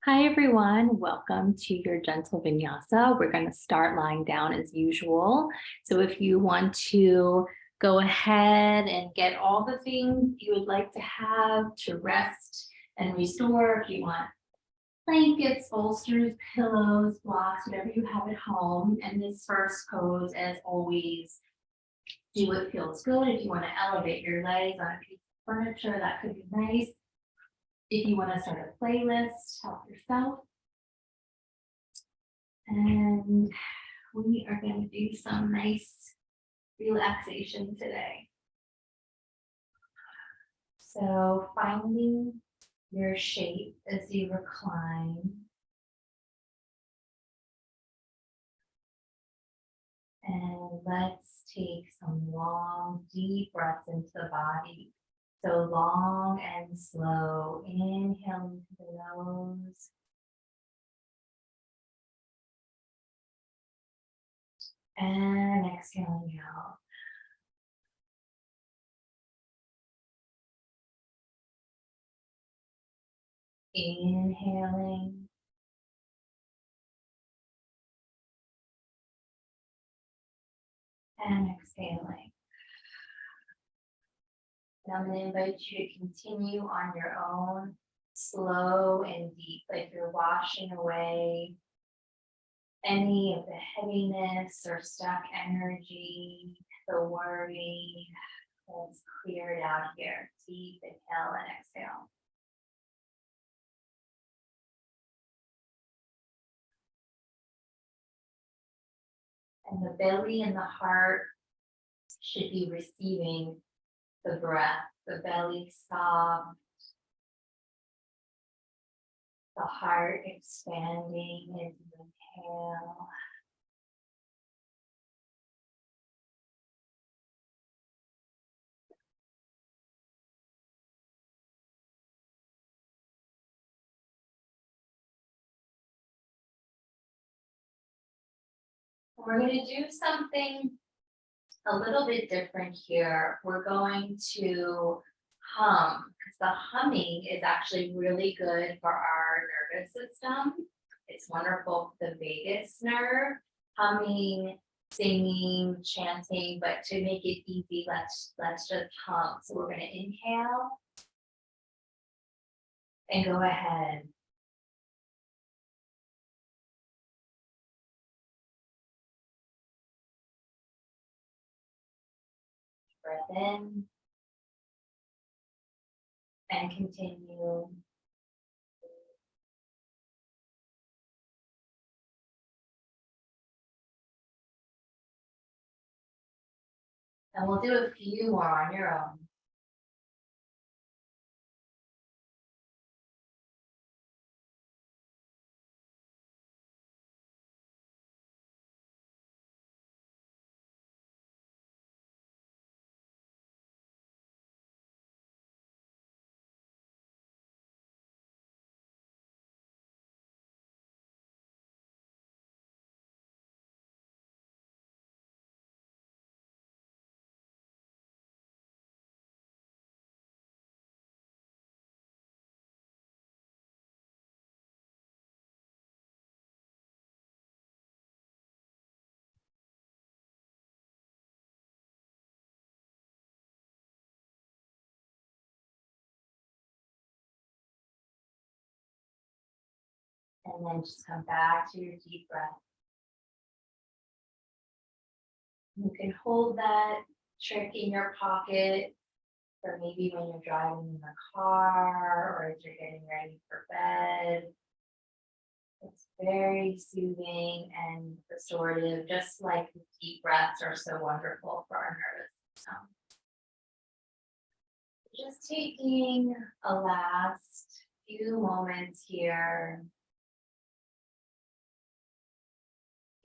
Hi, everyone. Welcome to your gentle vinyasa. We're going to start lying down as usual. So if you want to go ahead and get all the things you would like to have to rest and restore, if you want blankets, bolsters, pillows, blocks, whatever you have at home. And this first pose, as always, do what feels good. If you want to elevate your legs on a piece of furniture, that could be nice. If you want to start a playlist, help yourself. And we are going to do some nice relaxation today. So finding your shape as you recline. And let's take some long, deep breaths into the body. So long and slow. Inhale into the nose. And exhaling out. Inhaling. And exhaling. And I'm going to invite you to continue on your own, slow and deep, like you're washing away any of the heaviness or stuck energy, the worry that's cleared out here. Deep inhale and exhale. And the belly and the heart should be receiving the breath, the belly soft, the heart expanding as you inhale. We're going to do something a little bit different here. We're going to hum because the humming is actually really good for our nervous system. It's wonderful for the vagus nerve. Humming, singing, chanting, but to make it easy, let's just hum. So we're going to inhale and go ahead. Breath in and continue. And we'll do a few more on your own. And then just come back to your deep breath. You can hold that trick in your pocket for maybe when you're driving in the car or as you're getting ready for bed. It's very soothing and restorative, just like the deep breaths are so wonderful for our nervous system. Just taking a last few moments here,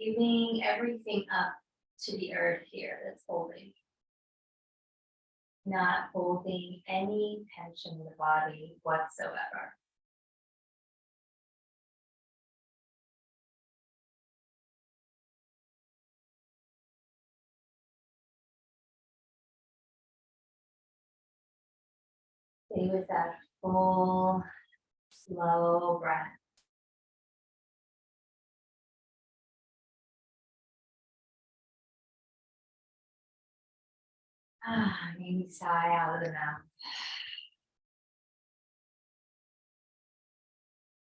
giving everything up to the earth here that's holding. Not holding any tension in the body whatsoever. Stay with that full, slow breath. Maybe sigh out of the mouth.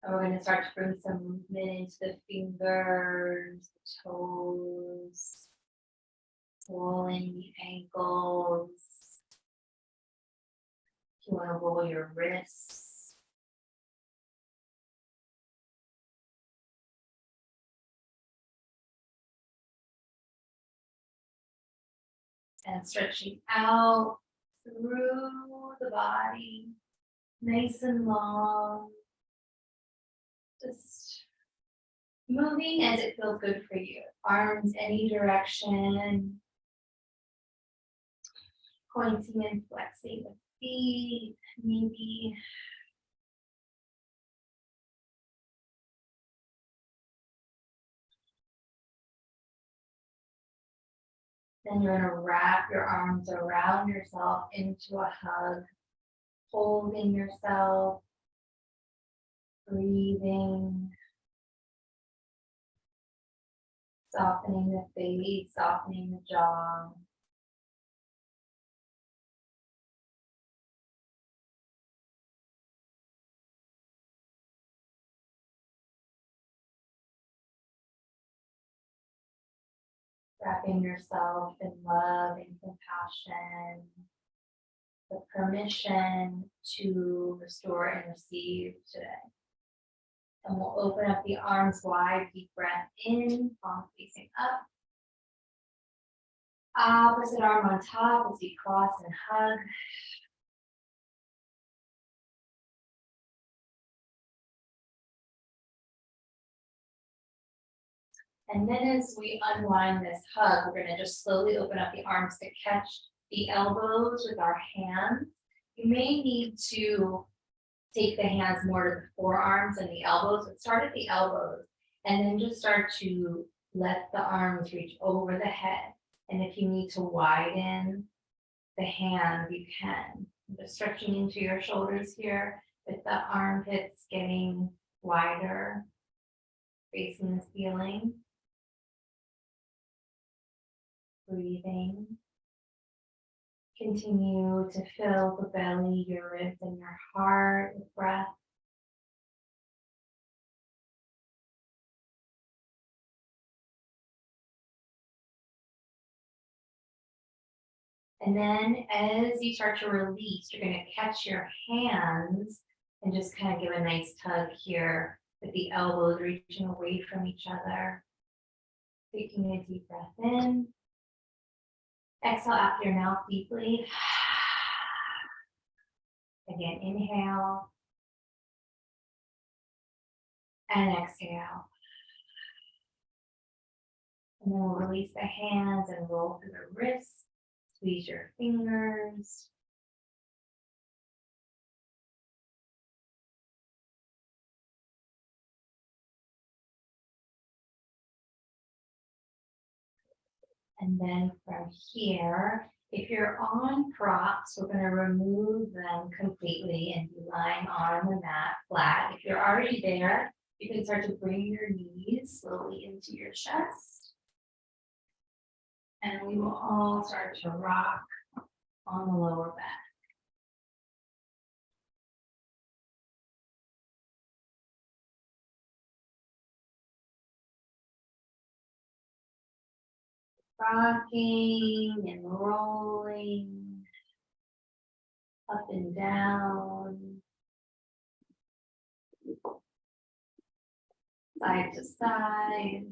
And we're going to start to bring some movement into the fingers, the toes, rolling the ankles. If you want to roll your wrists. And stretching out through the body, nice and long. Just moving as it feels good for you. Arms any direction. Pointing and flexing the feet, maybe. Then you're going to wrap your arms around yourself into a hug, holding yourself, breathing, softening the face, softening the jaw. Wrapping yourself in love and compassion, the permission to restore and receive today. And we'll open up the arms wide, deep breath in, palm facing up. Opposite arm on top as we cross and hug. And then as we unwind this hug, we're going to just slowly open up the arms to catch the elbows with our hands. You may need to take the hands more to the forearms and the elbows, but start at the elbows and then just start to let the arms reach over the head. And if you need to widen the hands, you can. Just stretching into your shoulders here with the armpits getting wider, facing the ceiling. Breathing. Continue to fill the belly, your ribs, and your heart with breath. And then as you start to release, you're going to catch your hands and just kind of give a nice tug here with the elbows reaching away from each other. Taking a deep breath in. Exhale out through your mouth deeply. Again, inhale. And exhale. And then we'll release the hands and roll through the wrists. Squeeze your fingers. And then from here, if you're on props, we're going to remove them completely and be lying on the mat flat. If you're already there, you can start to bring your knees slowly into your chest. And we will all start to rock on the lower back. Rocking and rolling up and down, side to side.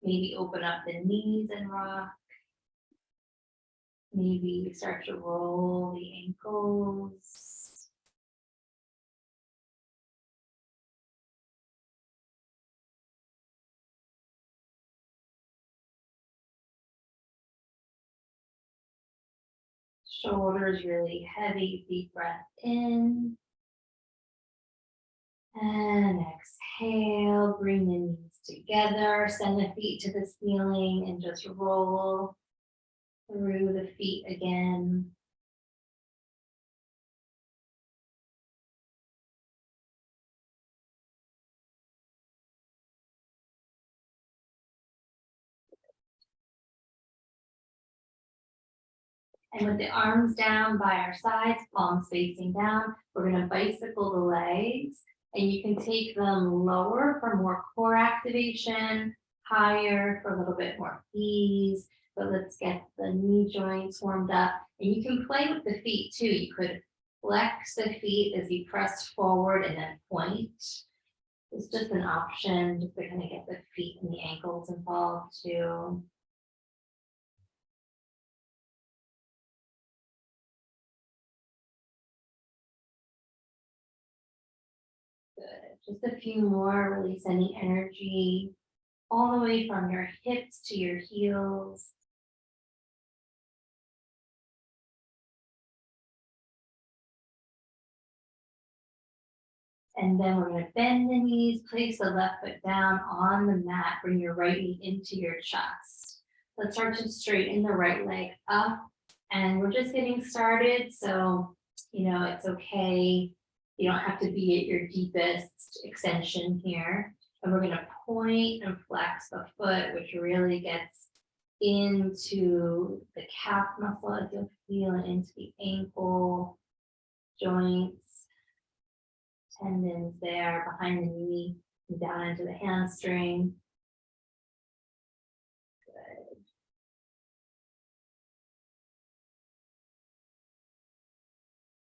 Maybe open up the knees and rock. Maybe start to roll the ankles. Shoulders really heavy, deep breath in. And exhale, bring the knees together, send the feet to the ceiling and just roll through the feet again. And with the arms down by our sides, palms facing down, we're going to bicycle the legs. And you can take them lower for more core activation, higher for a little bit more ease. But let's get the knee joints warmed up. And you can play with the feet too. You could flex the feet as you press forward and then point. It's just an option just to kind of get the feet and the ankles involved too. Good. Just a few more. Release any energy all the way from your hips to your heels. And then we're going to bend the knees, place the left foot down on the mat, bring your right knee into your chest. Let's start to straighten the right leg up. And we're just getting started. So, it's okay. You don't have to be at your deepest extension here. And we're going to point and flex the foot, which really gets into the calf muscle as you'll feel, and into the ankle joints, tendons there behind the knee, and down into the hamstring. Good.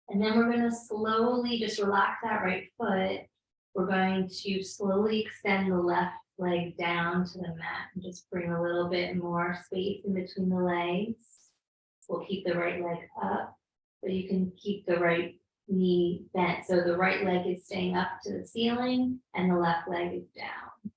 And then we're going to slowly just relax that right foot. We're going to slowly extend the left leg down to the mat and just bring a little bit more space in between the legs. We'll keep the right leg up, but you can keep the right knee bent. So the right leg is staying up to the ceiling and the left leg is down.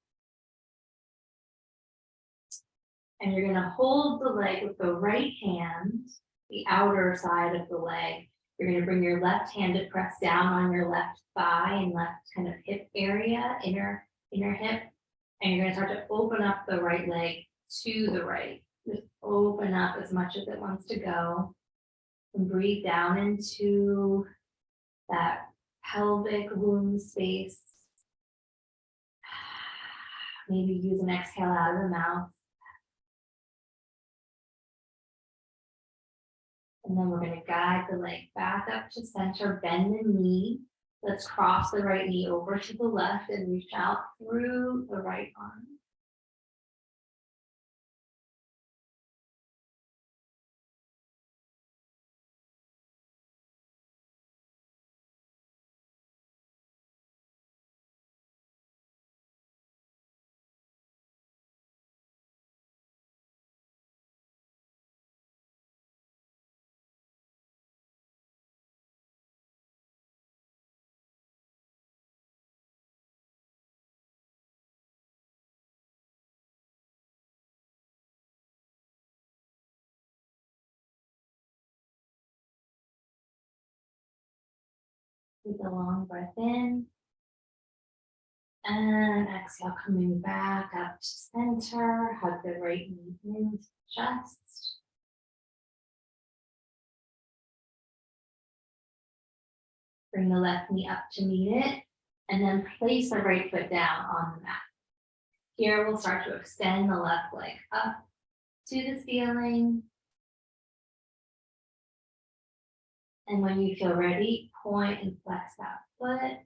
And you're going to hold the leg with the right hand, the outer side of the leg. You're going to bring your left hand to press down on your left thigh and left kind of hip area, inner hip. And you're going to start to open up the right leg to the right. Just open up as much as it wants to go. And breathe down into that pelvic womb space. Maybe use an exhale out of the mouth. And then we're going to guide the leg back up to center, bend the knee. Let's cross the right knee over to the left and reach out through the right arm. Take a long breath in. And exhale, coming back up to center. Hug the right knee into the chest. Bring the left knee up to meet it. And then place the right foot down on the mat. Here we'll start to extend the left leg up to the ceiling. And when you feel ready, point and flex that foot.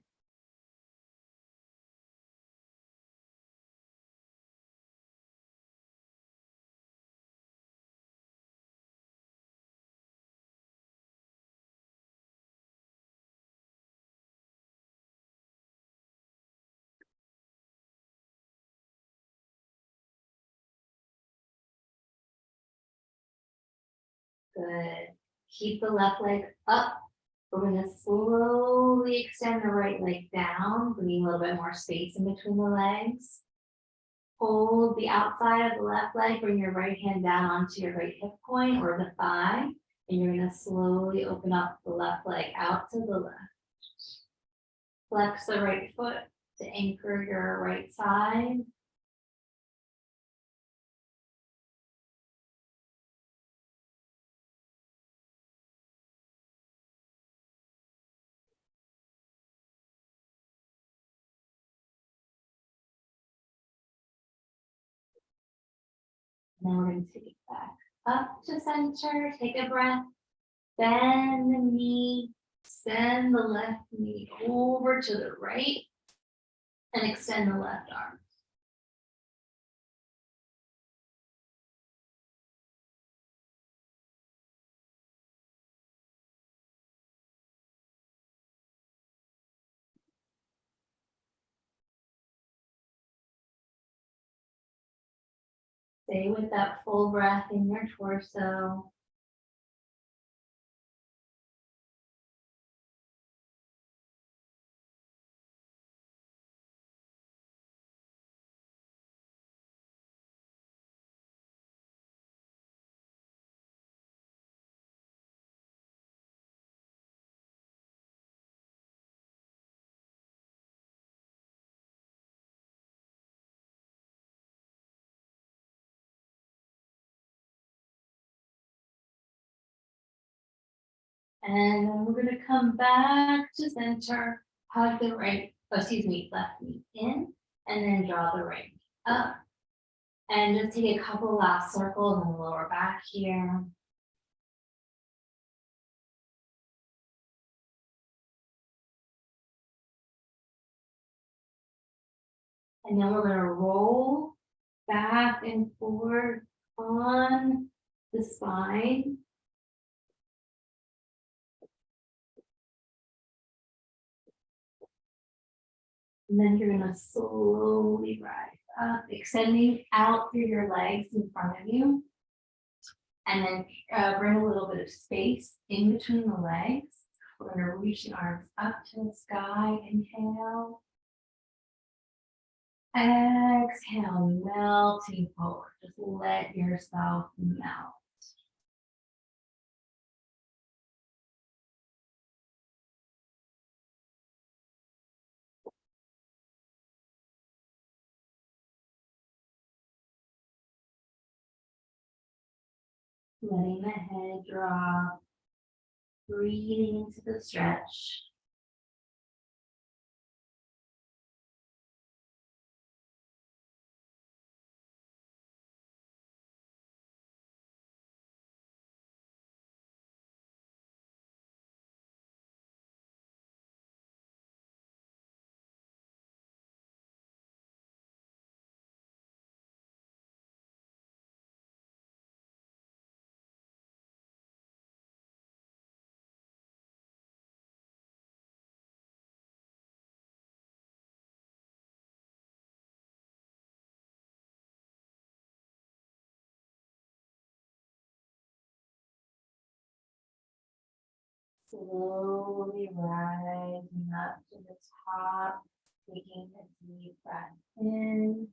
Good. Keep the left leg up. We're going to slowly extend the right leg down, bringing a little bit more space in between the legs. Hold the outside of the left leg, bring your right hand down onto your right hip point or the thigh, and you're going to slowly open up the left leg out to the left. Flex the right foot to anchor your right side. Now we're going to take it back up to center, take a breath, bend the knee, send the left knee over to the right, and extend the left arm. Stay with that full breath in your torso. And then we're going to come back to center, hug the left knee in, and then draw the right knee up. And just take a couple last circles on the lower back here. And then we're going to roll back and forth on the spine. And then you're going to slowly rise up, extending out through your legs in front of you. And then bring a little bit of space in between the legs. We're going to reach the arms up to the sky. Inhale. Exhale, melting forward. Just let yourself melt. Letting the head drop. Breathing into the stretch. Slowly rising up to the top, taking a deep breath in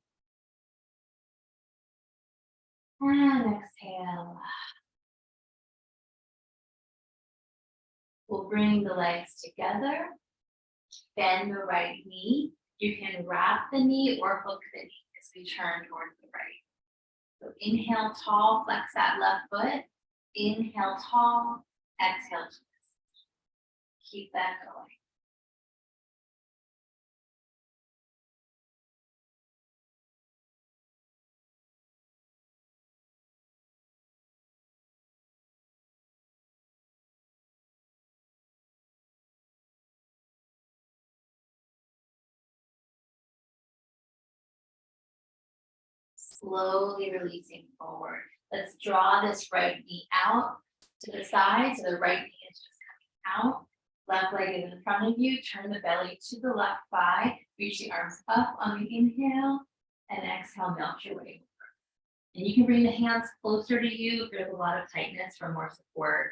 and exhale. We'll bring the legs together, bend the right knee. You can wrap the knee or hook the knee as we turn towards the right. So inhale tall, flex that left foot. Inhale tall, exhale twist. Keep that going. Slowly releasing forward. Let's draw this right knee out to the side, so the right knee is just coming out. Left leg is in front of you. Turn the belly to the left thigh. Reach the arms up on the inhale, and exhale, melt your way over. And you can bring the hands closer to you if there's a lot of tightness for more support.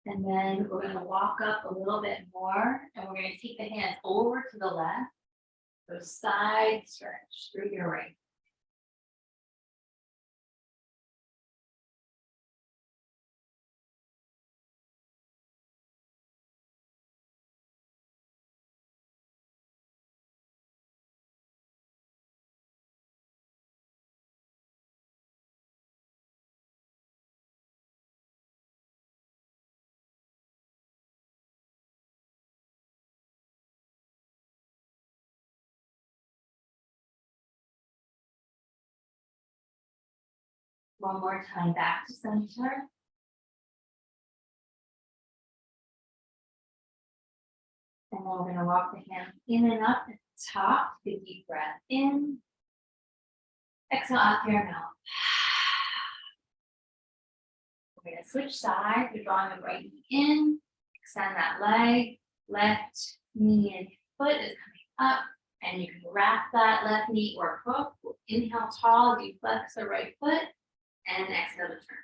And then we're going to walk up a little bit more, and we're going to take the hands over to the left. So side stretch through your right. One more time, back to center. And then we're going to walk the hands in and up at the top. Take a deep breath in. Exhale out through your mouth. We're going to switch sides. We're drawing the right knee in. Extend that leg. Left knee and foot is coming up. And you can wrap that left knee or hook. We'll inhale tall as you flex the right foot. And exhale to turn.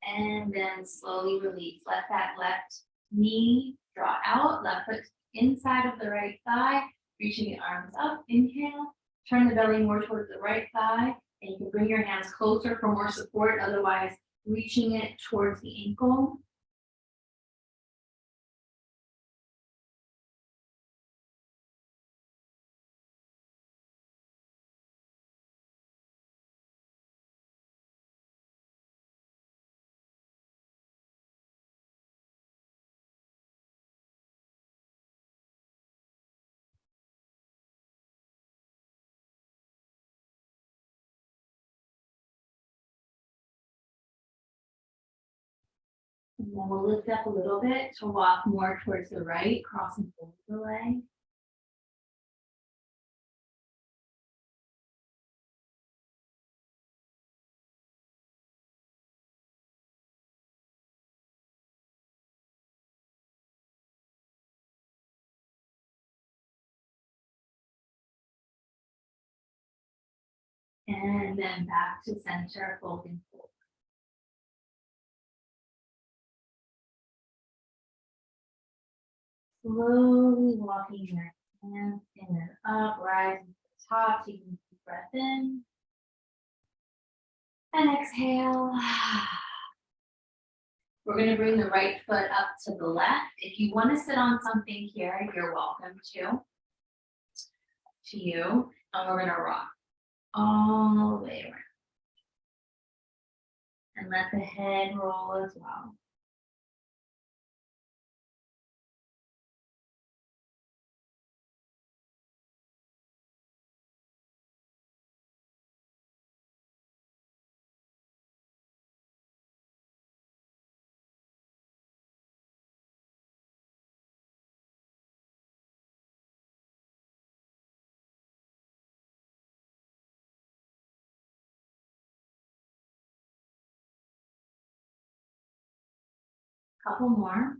And then slowly release. Let that left knee draw out, left foot inside of the right thigh, reaching the arms up. Inhale, turn the belly more towards the right thigh, and you can bring your hands closer for more support, otherwise reaching it towards the ankle. And then we'll lift up a little bit to walk more towards the right, crossing over the leg. And then back to center, folding forward. Slowly walking your hands in and up, rising to the top, taking a deep breath in. And exhale. We're going to bring the right foot up to the left. If you want to sit on something here, you're welcome to you. And we're going to rock all the way around. And let the head roll as well. Couple more.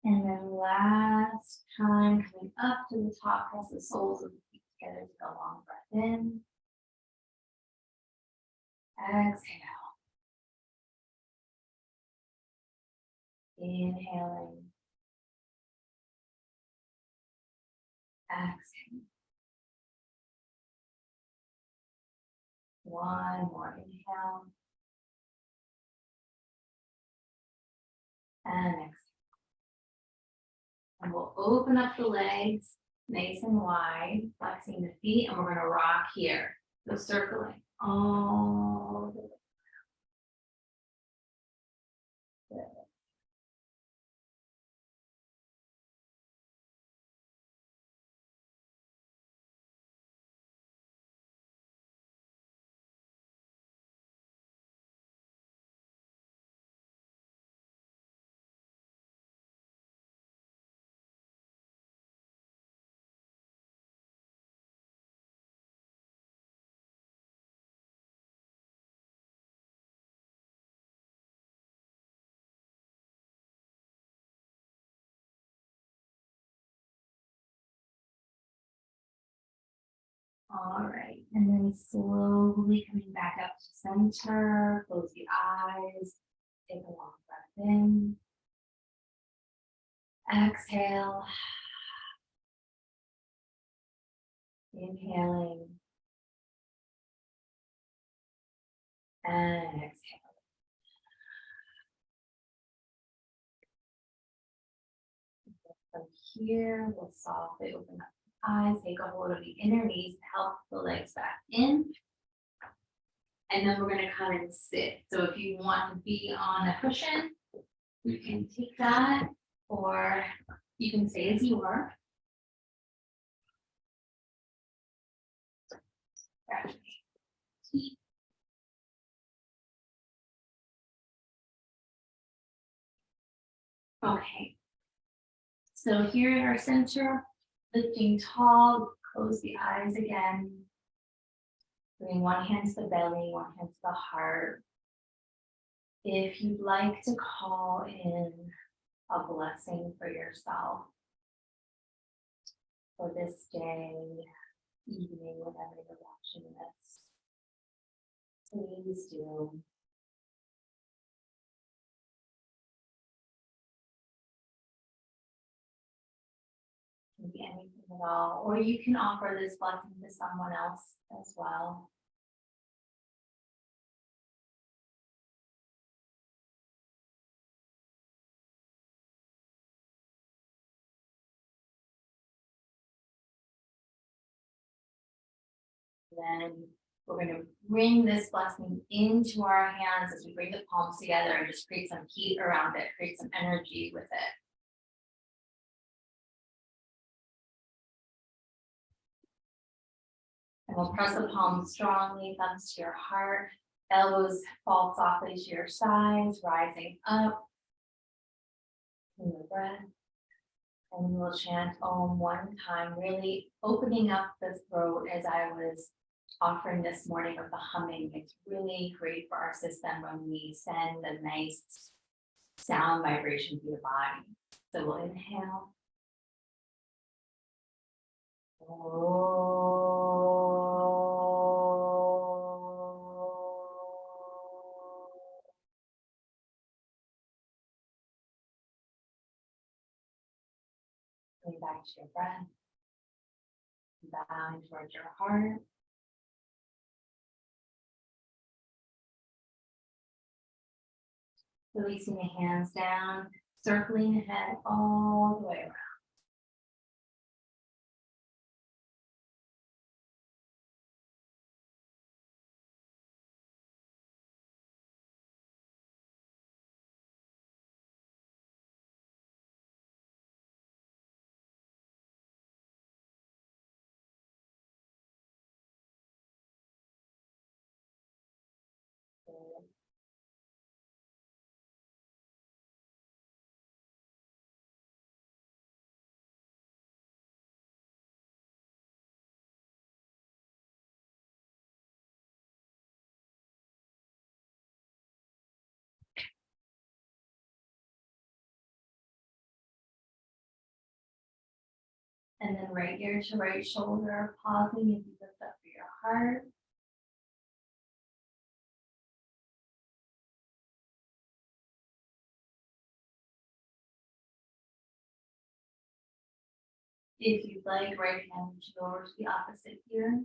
And then last time, coming up to the top, press the soles of the feet together to a long breath in. Exhale. Inhaling. Exhale. One more inhale. And exhale. And we'll open up the legs nice and wide, flexing the feet, and we're going to rock here. So circling all the way. Good. All right, and then slowly coming back up to center, close the eyes, take a long breath in. Exhale. Inhaling. And exhale. From here, we'll softly open up the eyes, take a hold of the inner knees to help the legs back in. And then we're going to come and sit. So if you want to be on a cushion, you can take that, or you can stay as you are. Okay. So here in our center, lifting tall, close the eyes again. Bring one hand to the belly, one hand to the heart. If you'd like to call in a blessing for yourself for this day, evening, whenever you're watching this, please do. Can be anything at all, or you can offer this blessing to someone else as well. Then we're going to bring this blessing into our hands as we bring the palms together and just create some heat around it, create some energy with it. And we'll press the palms strongly, thumbs to your heart, elbows fall softly to your sides, rising up in the breath. And we'll chant Om one time, really opening up the throat as I was offering this morning with the humming. It's really great for our system when we send a nice sound vibration through the body. So we'll inhale. Bring back to your breath. Bowing towards your heart. Releasing the hands down, circling the head all the way around. And then right ear to right shoulder, pausing as you lift up for your heart. If you'd like, right hand to go over to the opposite ear.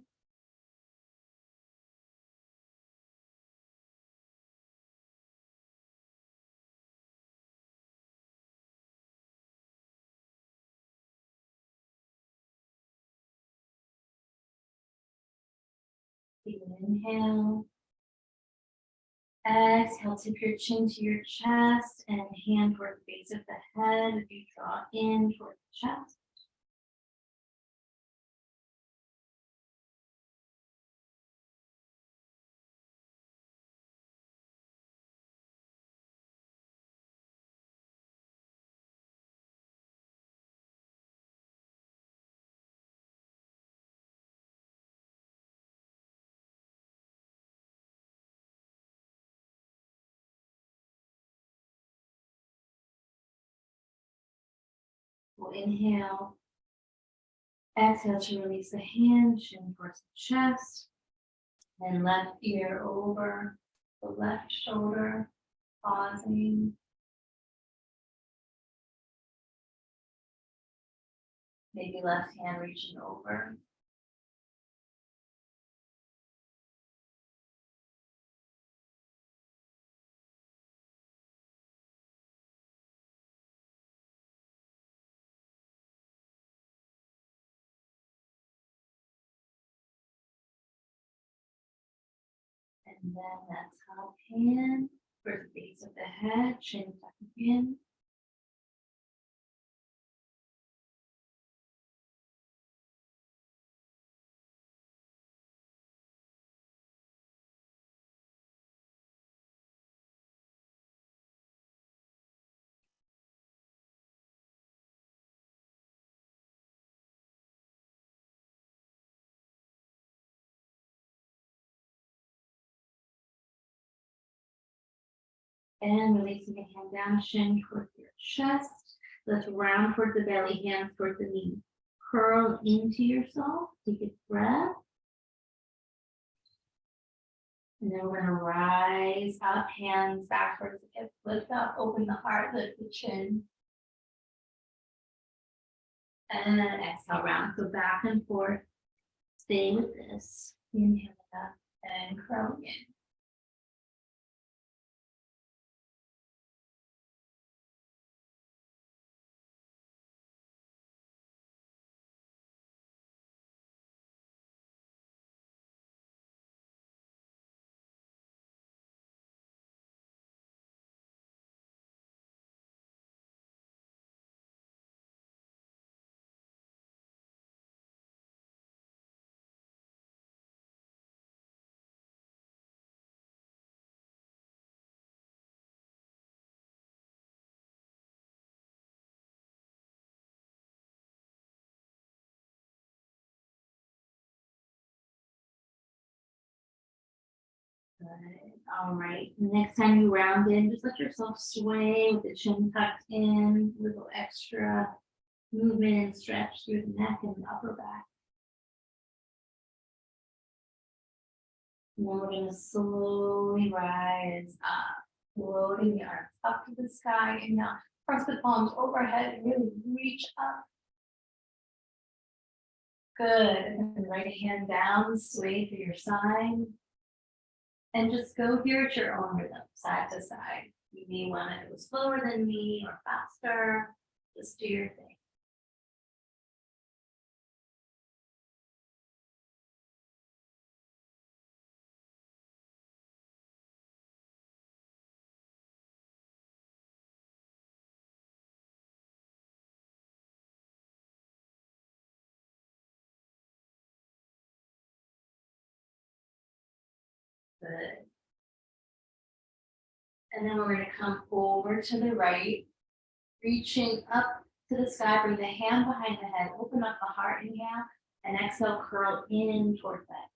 Take an inhale. Exhale, tip your chin to your chest and hand toward the base of the head. If you draw in toward the chest. We'll inhale. Exhale to release the hand, chin towards the chest. And left ear over the left shoulder, pausing. Maybe left hand reaching over. And then that top hand for the base of the head, chin tucking in. And releasing the hand down, chin towards your chest. Let's round towards the belly, hands towards the knee. Curl into yourself, take a breath. And then we're gonna rise up, hands back towards the hips, lift up, open the heart, lift the chin. And then exhale, round, so back and forth. Stay with this. Inhale up and curl in. Good. All right. Next time you round in, just let yourself sway with the chin tucked in, a little extra movement and stretch through the neck and the upper back. And then we're going to slowly rise up, floating the arms up to the sky, and now press the palms overhead and really reach up. Good. And then right hand down, sway to your side. And just go here at your own rhythm, side to side. You may want to go slower than me or faster. Just do your thing. Good. And then we're going to come over to the right, reaching up to the sky, bring the hand behind the head, open up the heart, inhale, and exhale, curl in towards that.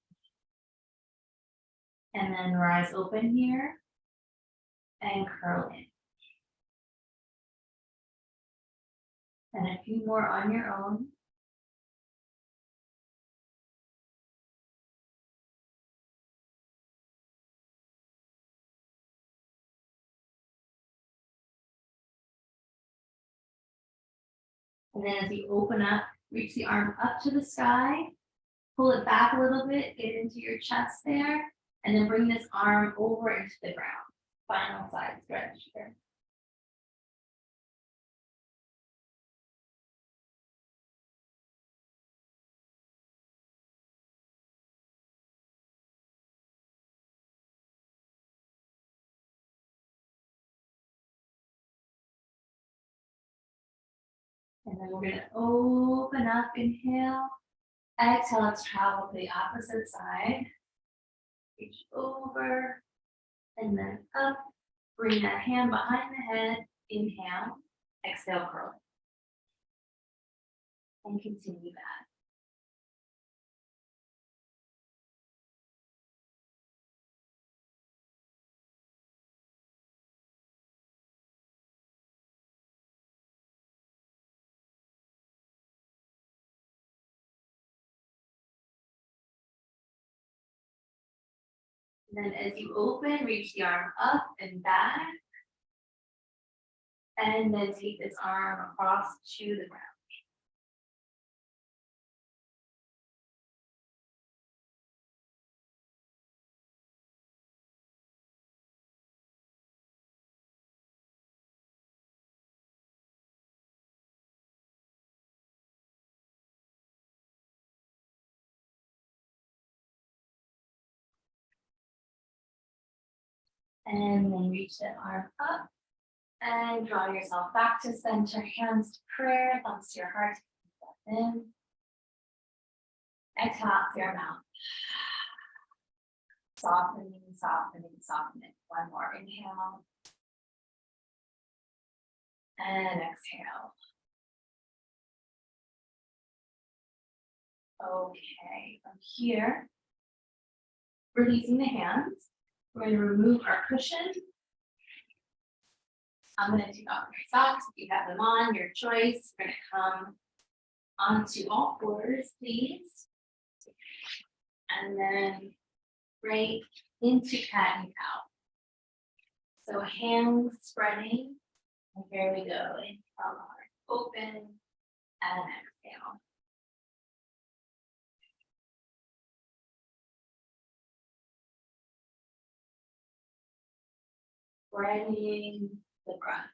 And then rise open here and curl in. And a few more on your own. And then as you open up, reach the arm up to the sky, pull it back a little bit, get into your chest there, and then bring this arm over into the ground. Final side stretch here. And then we're going to open up, inhale, exhale, let's travel to the opposite side. Reach over, and then up, bring that hand behind the head, inhale, exhale, curl. And continue that. And then as you open, reach the arm up and back. And then take this arm across to the ground. And then reach the arm up and draw yourself back to center, hands to prayer, thumbs to your heart. Breath in. Exhale out through your mouth. Softening, softening, softening. One more inhale. And exhale. Okay, from here, releasing the hands. We're going to remove our cushion. I'm going to take off my socks if you have them on, your choice. We're going to come onto all fours, please. And then right into cat and cow. So hands spreading. And here we go. Inhale, open, and exhale. Spreading the breath.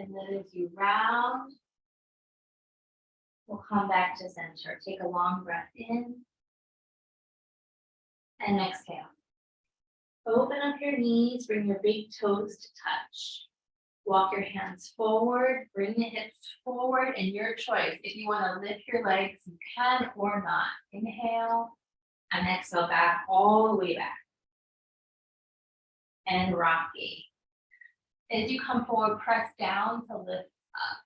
And then as you round, we'll come back to center. Take a long breath in and exhale. Open up your knees, bring your big toes to touch. Walk your hands forward, bring the hips forward, and your choice. If you want to lift your legs, you can or not. Inhale and exhale back all the way back. And rocky. As you come forward, press down to lift up.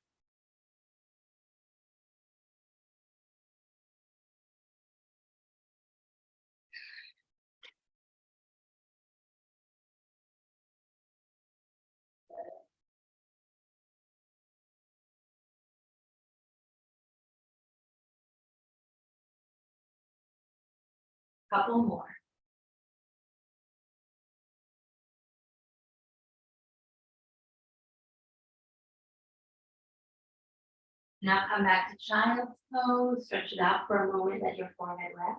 Couple more. Now come back to child's pose. Stretch it out for a moment. Let your forehead rest.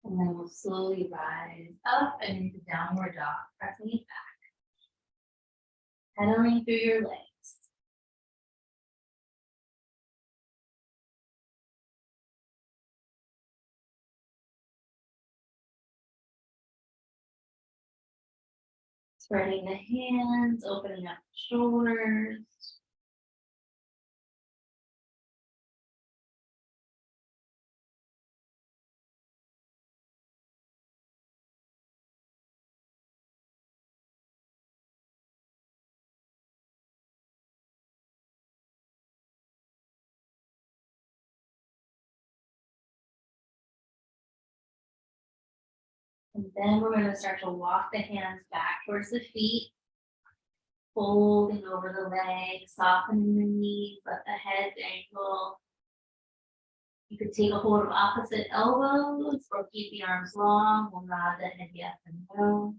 And then we'll slowly rise up and into downward dog, pressing it back. Pedaling through your legs. Spreading the hands, opening up the shoulders. And then we're going to start to walk the hands back towards the feet. Folding over the legs, softening the knees, let the head angle. You could take a hold of opposite elbows or keep the arms long. We'll nod the head yes and no.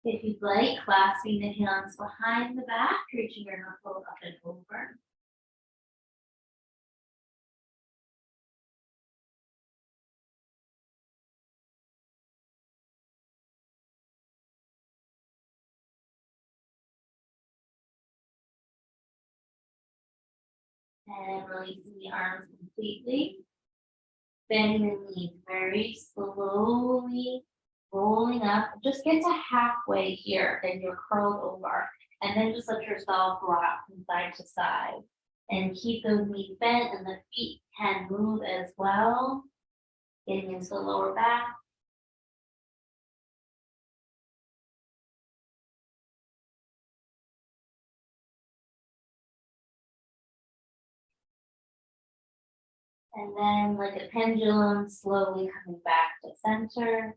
If you'd like, clasping the hands behind the back, reaching your knuckles up and over. And releasing the arms completely. Bending the knees very slowly, rolling up. Just get to halfway here, then you're curled over. And then just let yourself rock from side to side. And keep those knees bent and the feet can move as well. Getting into the lower back. And then like a pendulum, slowly coming back to center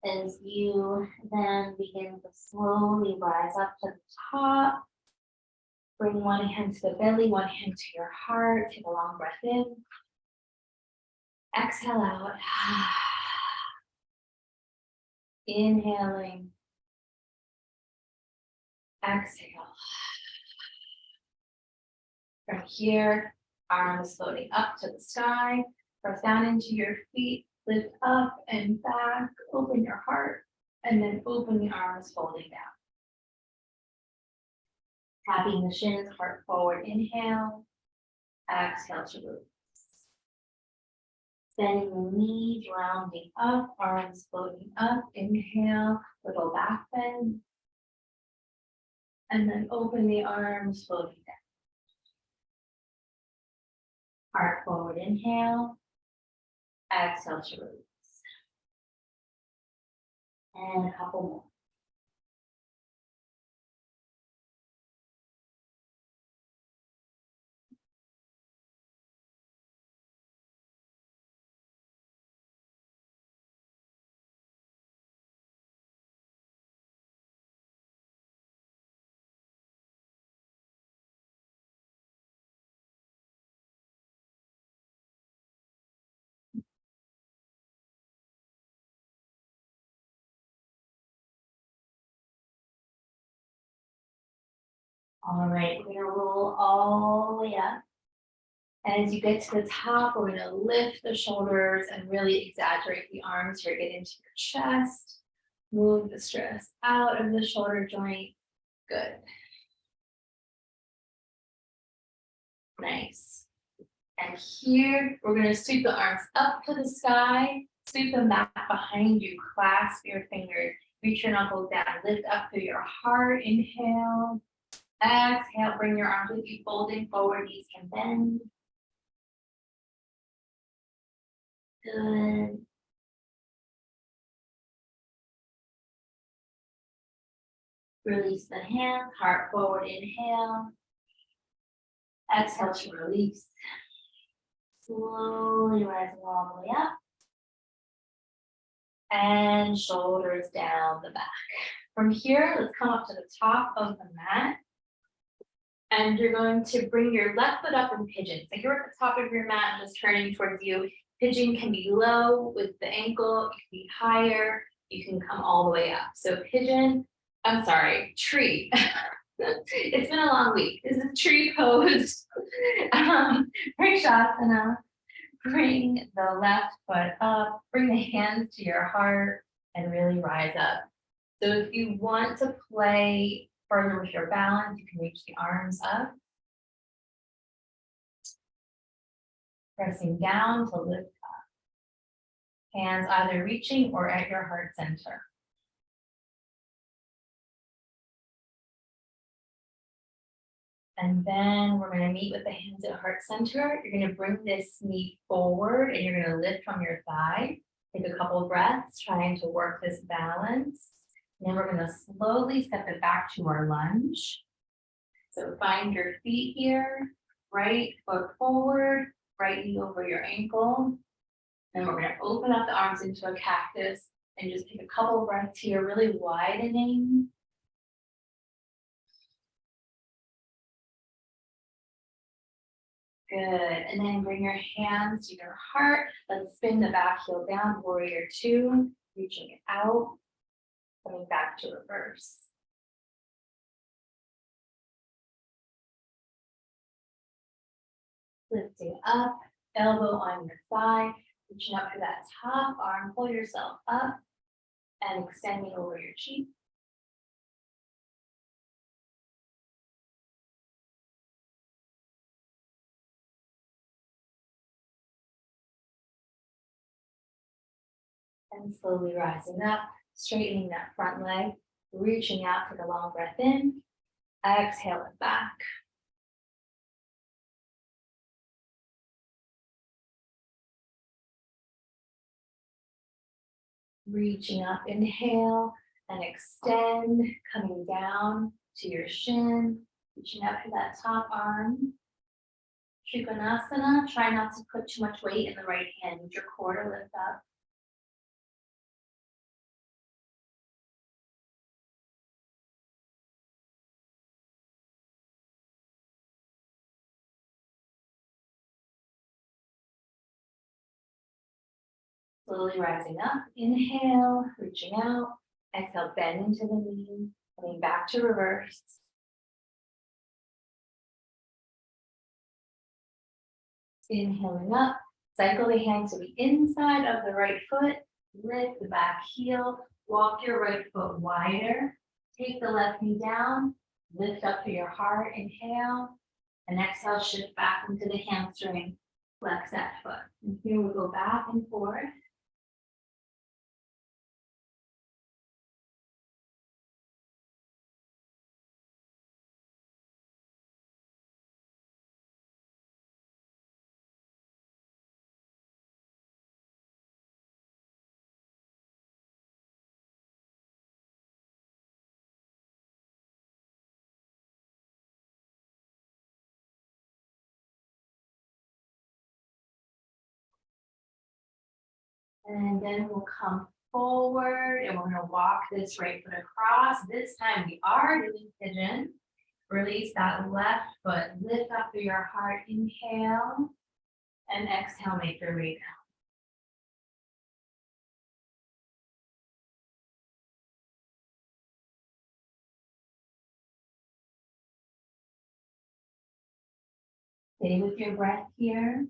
as you then begin to slowly rise up to the top. Bring one hand to the belly, one hand to your heart. Take a long breath in. Exhale out. Inhaling. Exhale. From here, arms floating up to the sky. Press down into your feet. Lift up and back. Open your heart. And then open the arms, folding down. Tapping the shins, heart forward. Inhale. Exhale to release. Bending the knees, rounding up, arms floating up. Inhale, little back bend. And then open the arms, floating down. Heart forward, inhale. Exhale to release. And a couple more. All right, we're gonna roll all the way up. And as you get to the top, we're gonna lift the shoulders and really exaggerate the arms here. Get into your chest. Move the stress out of the shoulder joint. Good. Nice. And here, we're gonna sweep the arms up to the sky. Sweep them back behind you. Clasp your fingers. Reach your knuckles down. Lift up through your heart. Inhale. Exhale. Bring your arms with you. Folding forward. Knees can bend. Good. Release the hands. Heart forward. Inhale. Exhale to release. Slowly rising all the way up. And shoulders down the back. From here, let's come up to the top of the mat. And you're going to bring your left foot up in pigeon. So you're at the top of your mat, just turning towards you. Pigeon can be low with the ankle, it can be higher, you can come all the way up. So pigeon, I'm sorry, tree. It's been a long week. This is tree pose. Vrikshasana. Bring the left foot up, bring the hands to your heart, and really rise up. So if you want to play further with your balance, you can reach the arms up. Pressing down to lift up. Hands either reaching or at your heart center. And then we're going to meet with the hands at heart center. You're going to bring this knee forward and you're going to lift from your thigh. Take a couple of breaths, trying to work this balance. And then we're going to slowly step it back to our lunge. So find your feet here, right foot forward, right knee over your ankle. And we're going to open up the arms into a cactus and just take a couple of breaths here, really widening. Good, and then bring your hands to your heart. Let's spin the back heel down, warrior two, reaching it out, coming back to reverse. Lifting up, elbow on your thigh, reaching up to that top arm, pull yourself up and extending over your cheek. And slowly rising up, straightening that front leg, reaching out to the long breath in, exhale it back. Reaching up, inhale and extend, coming down to your shin, reaching up to that top arm. Trikonasana, try not to put too much weight in the right hand. Use your core to lift up. Slowly rising up, inhale, reaching out. Exhale, bend into the knee, coming back to reverse. Inhaling up, cycle the hand to the inside of the right foot, lift the back heel, walk your right foot wider, take the left knee down, lift up to your heart, inhale, and exhale, shift back into the hamstring, flex that foot. And here we go back and forth. And then we'll come forward and we're gonna walk this right foot across. This time we are doing pigeon. Release that left foot, lift up through your heart, inhale, and exhale, make your way down. Stay with your breath here.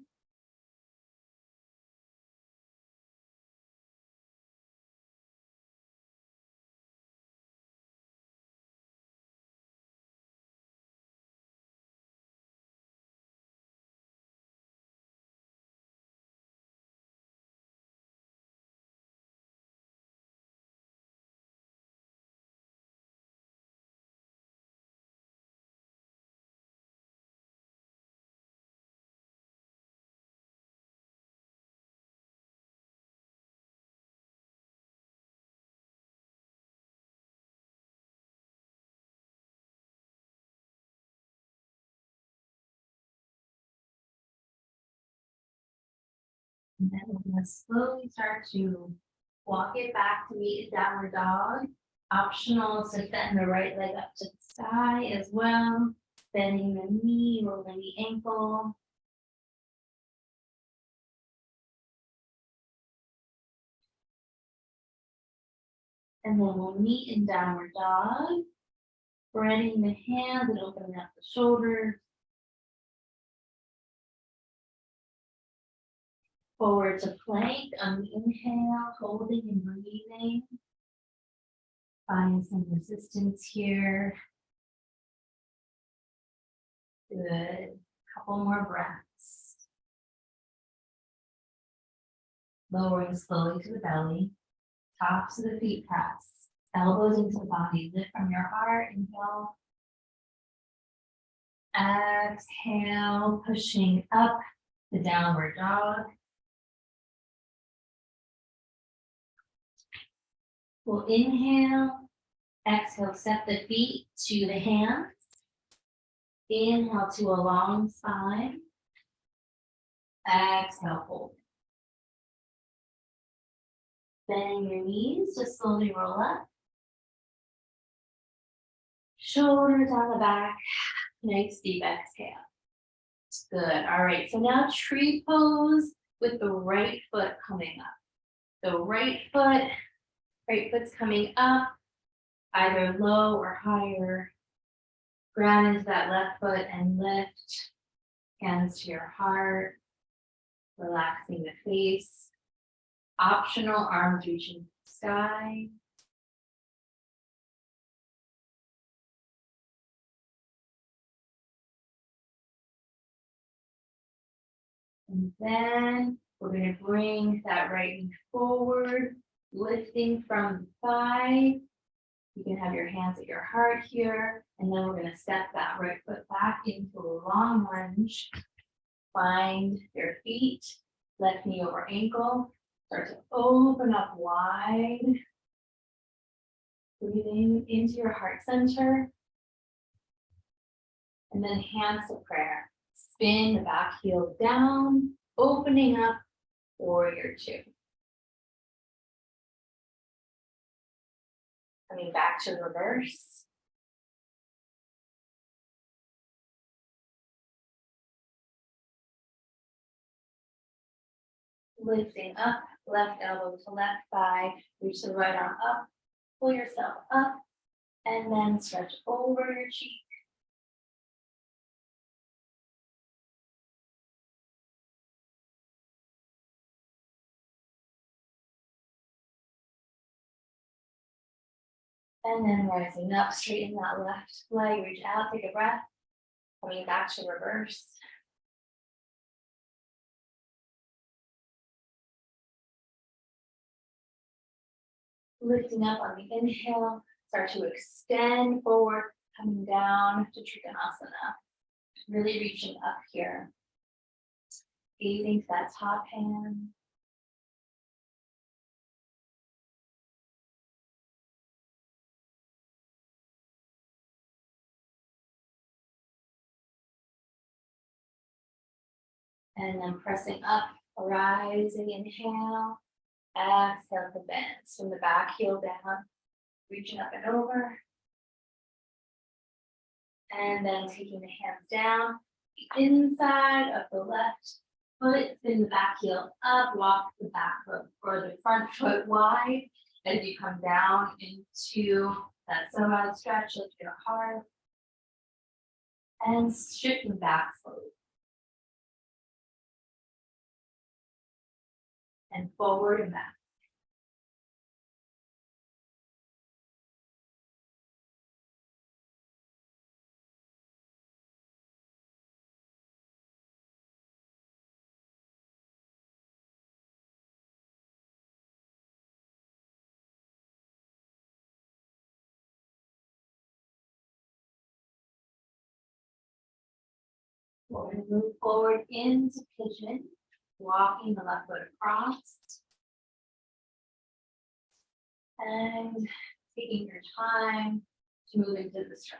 And then we're gonna slowly start to walk it back to meet downward dog. Optional to bend the right leg up to the side as well. Bending the knee, rolling the ankle. And then we'll meet in downward dog. Spreading the hands and opening up the shoulders. Forward to plank on the inhale, holding and breathing. Find some resistance here. Good. Couple more breaths. Lowering slowly to the belly. Tops of the feet press. Elbows into the body. Lift from your heart. Inhale. Exhale, pushing up the downward dog. We'll inhale. Exhale, step the feet to the hands. Inhale to a long spine. Exhale, hold. Bending your knees, just slowly roll up. Shoulders on the back. Nice deep exhale. Good. All right. So now tree pose with the right foot coming up. The right foot's coming up, either low or higher. Ground into that left foot and lift. Hands to your heart. Relaxing the face. Optional, arms reaching the sky. And then we're going to bring that right knee forward, lifting from the thigh. You can have your hands at your heart here. And then we're going to step that right foot back into a long lunge. Find your feet, left knee over ankle. Start to open up wide. Breathing into your heart center. And then hands to prayer. Spin the back heel down, opening up warrior two. Coming back to reverse. Lifting up, left elbow to left thigh, reach the right arm up, pull yourself up, and then stretch over your cheek. And then rising up, straighten that left leg, reach out, take a breath, coming back to reverse. Lifting up on the inhale, start to extend forward, coming down to Trikonasana. Really reaching up here. Gazing to that top hand. And then pressing up, rising, inhale. Exhale to bend. From the back heel down, reaching up and over. And then taking the hands down, the inside of the left foot, spin the back heel up, walk the back foot or the front foot wide as you come down into that side stretch, lift your heart. And shifting back slowly. And forward and back. We're going to move forward into pigeon, walking the left foot across. And taking your time to move into the stretch.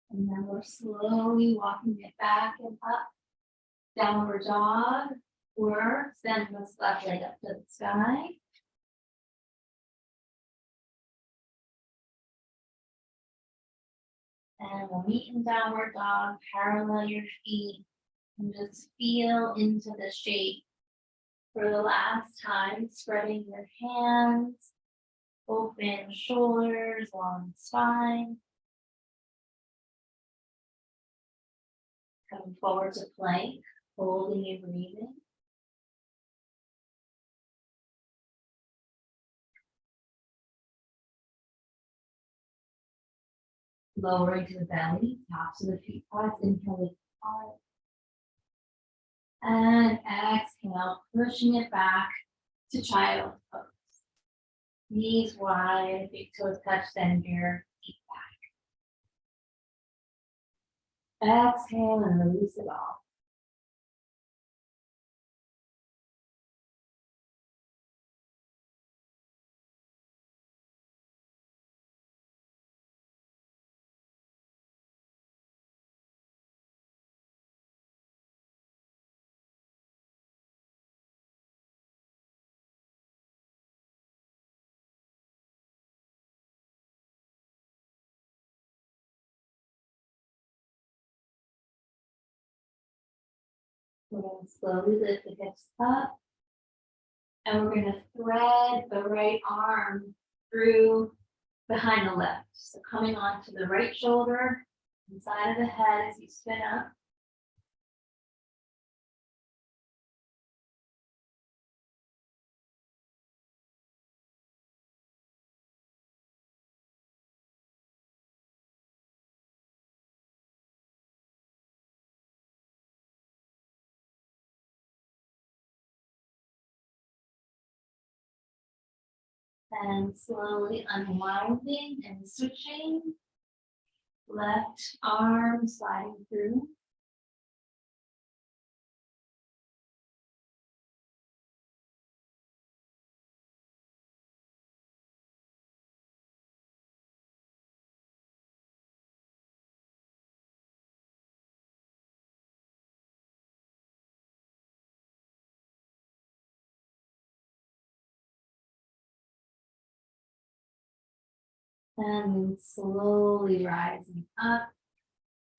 And then we're slowly walking it back and up. Downward dog. Or send this left leg up to the sky. And we'll meet in downward dog. Parallel your feet. And just feel into the shape. For the last time, spreading your hands. Open shoulders, long spine. Coming forward to plank, holding and breathing. Lowering to the belly, tops of the feet points, inhale with heart. And exhale, pushing it back to child pose. Knees wide, big toes touch center, feet back. Exhale and release it all. We're going to slowly lift the hips up. And we're going to thread the right arm through behind the left. So coming onto the right shoulder, inside of the head as you spin up. And slowly unwinding and switching. Left arm sliding through. And slowly rising up.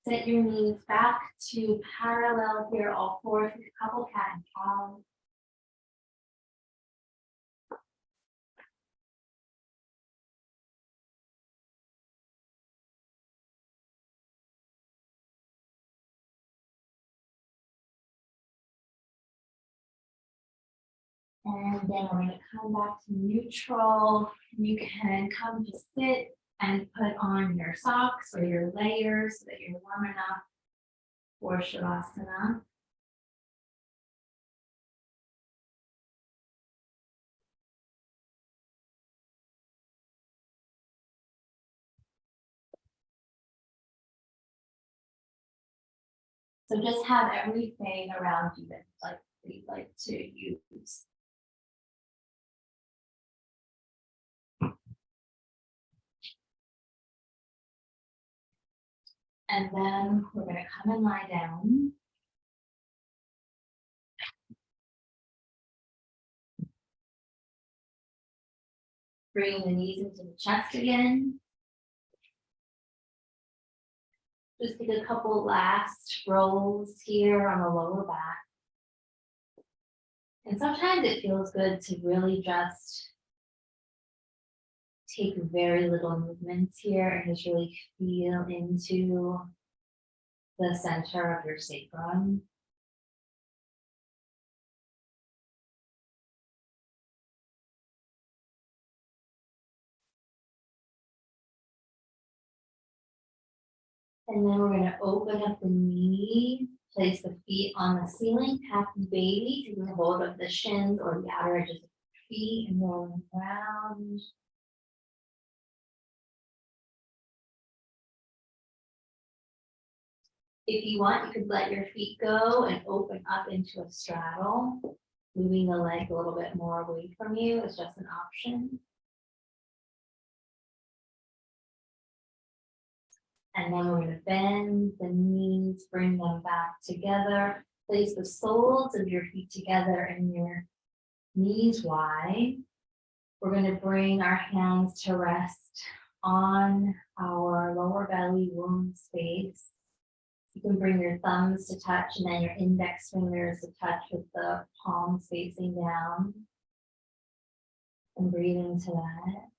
Set your knees back to parallel here, all fours, with a couple cat and cow. And then we're going to come back to neutral. You can come to sit and put on your socks or your layers so that you're warm enough for Shavasana. So just have everything around you that you'd like to use. And then we're going to come and lie down. Bring the knees into the chest again. Just take a couple last rolls here on the lower back. And sometimes it feels good to really just take very little movements here and just really feel into the center of your sacrum. And then we're going to open up the knee, place the feet on the ceiling, happy baby, taking hold of the shins or the outer edges of the feet and rolling around. If you want, you could let your feet go and open up into a straddle. Moving the leg a little bit more away from you is just an option. And then we're going to bend the knees, bring them back together. Place the soles of your feet together and your knees wide. We're going to bring our hands to rest on our lower belly womb space. You can bring your thumbs to touch and then your index fingers to touch with the palms facing down. And breathe into that.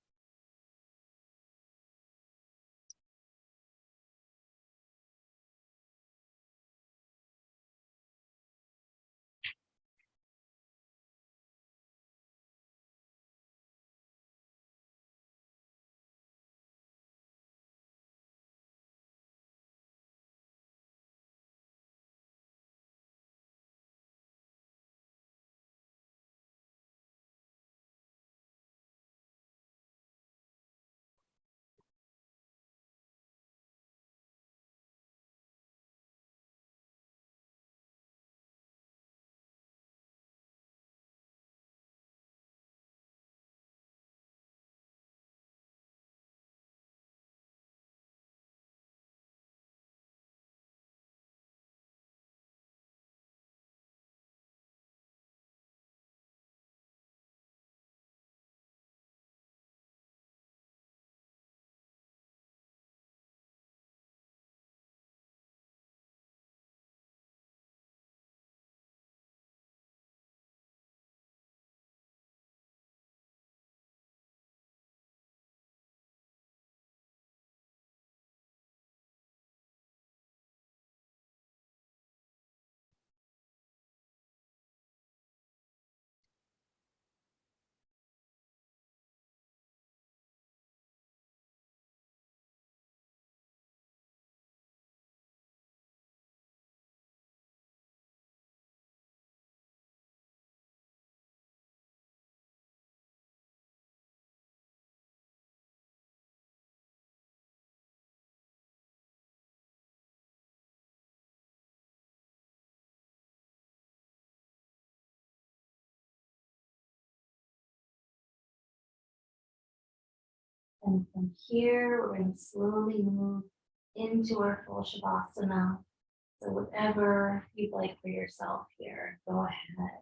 And from here, we're going to slowly move into our full Shavasana. So whatever you'd like for yourself here, go ahead.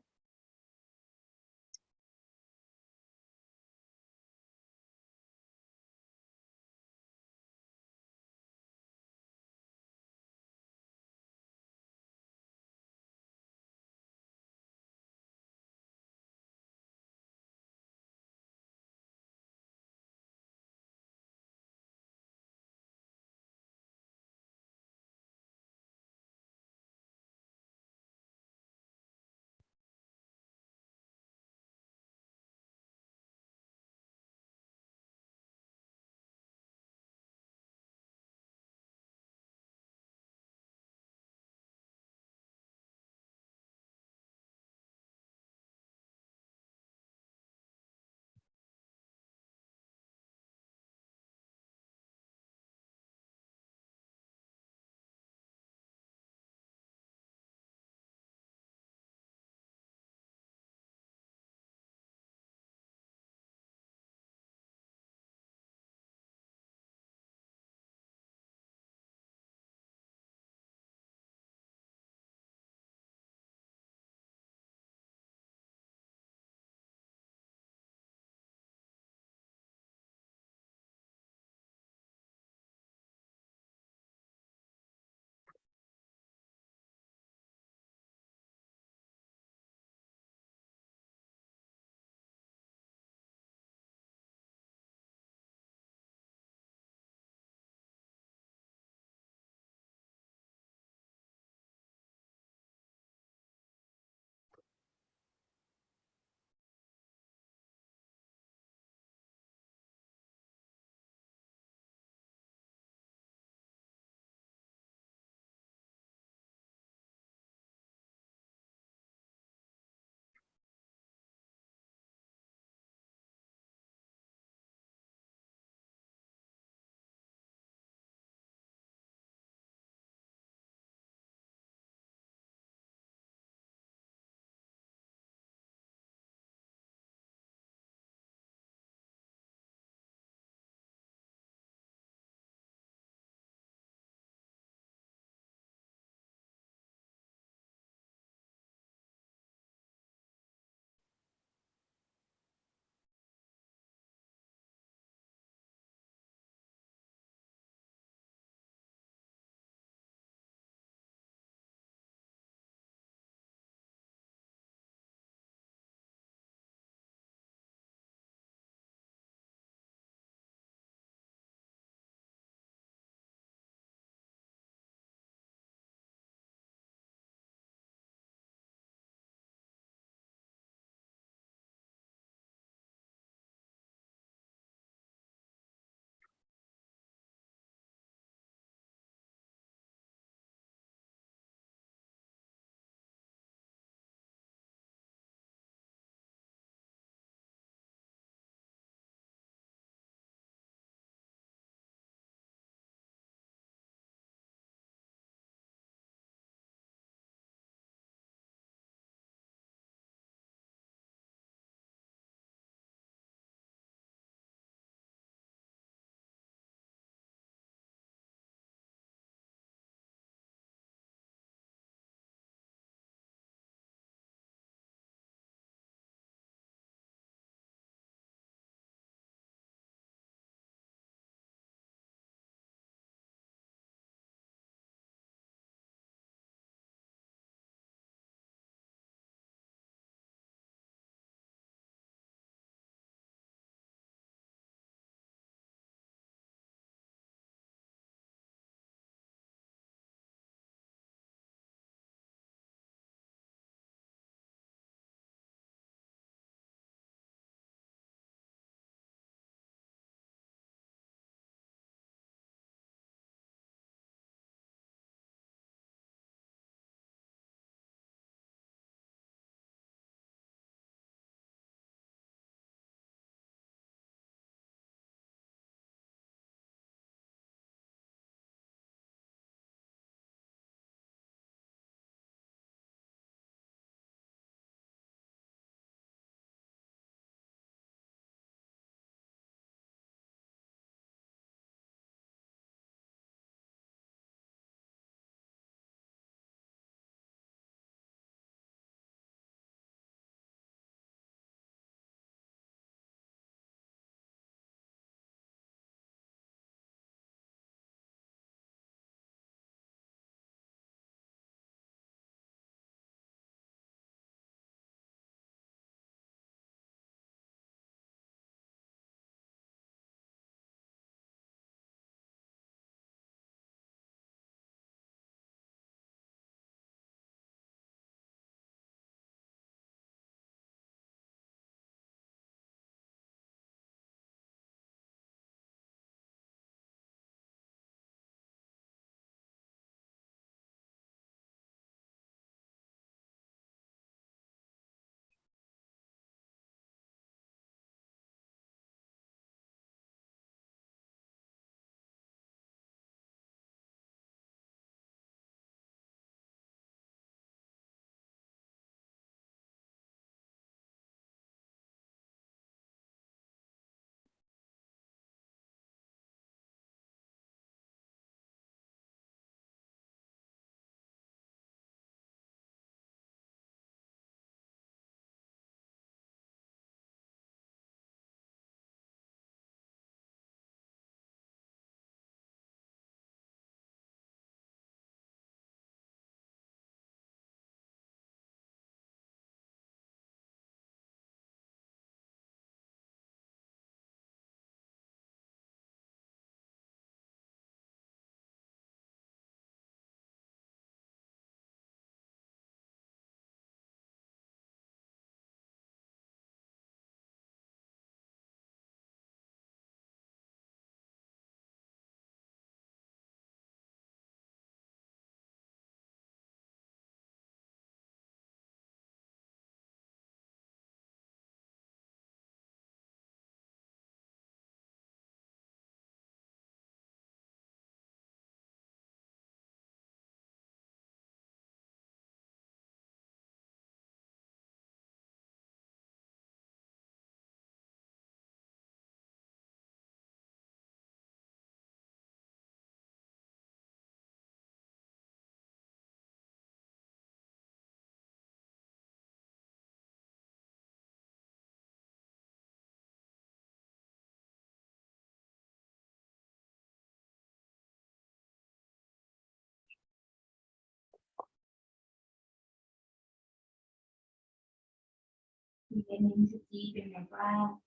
Beginning to deepen your breath.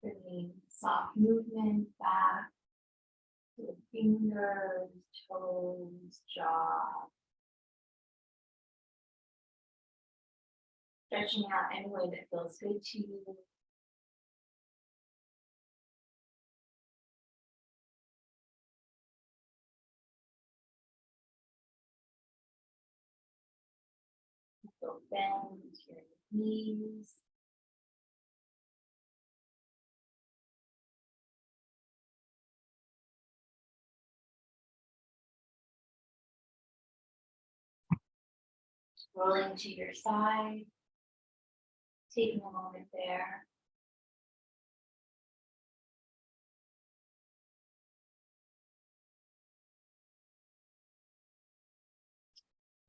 Bringing soft movement back to the fingers, toes, jaw. Stretching out any way that feels good to you. So bend your knees. Rolling to your side. Taking a moment there.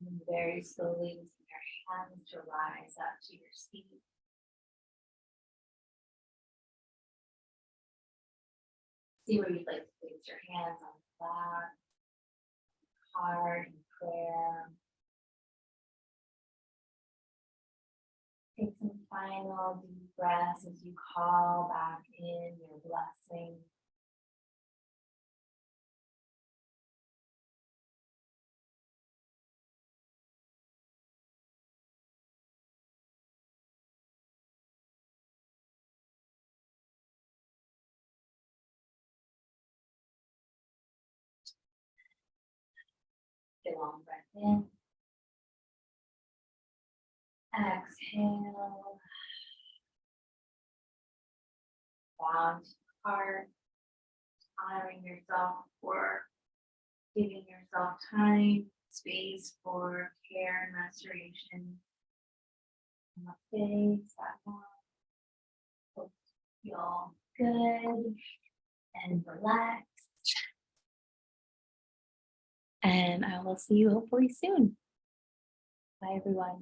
And very slowly using your hands to rise up to your feet. See where you'd like to place your hands on the lap, heart, and prayer. Take some final deep breaths as you call back in your blessing. Take a long breath in. Exhale. Down to the heart. Honoring yourself for giving yourself time, space for care and restoration. Namaste, Satnam. Hope you feel good and relaxed. And I will see you hopefully soon. Bye, everyone.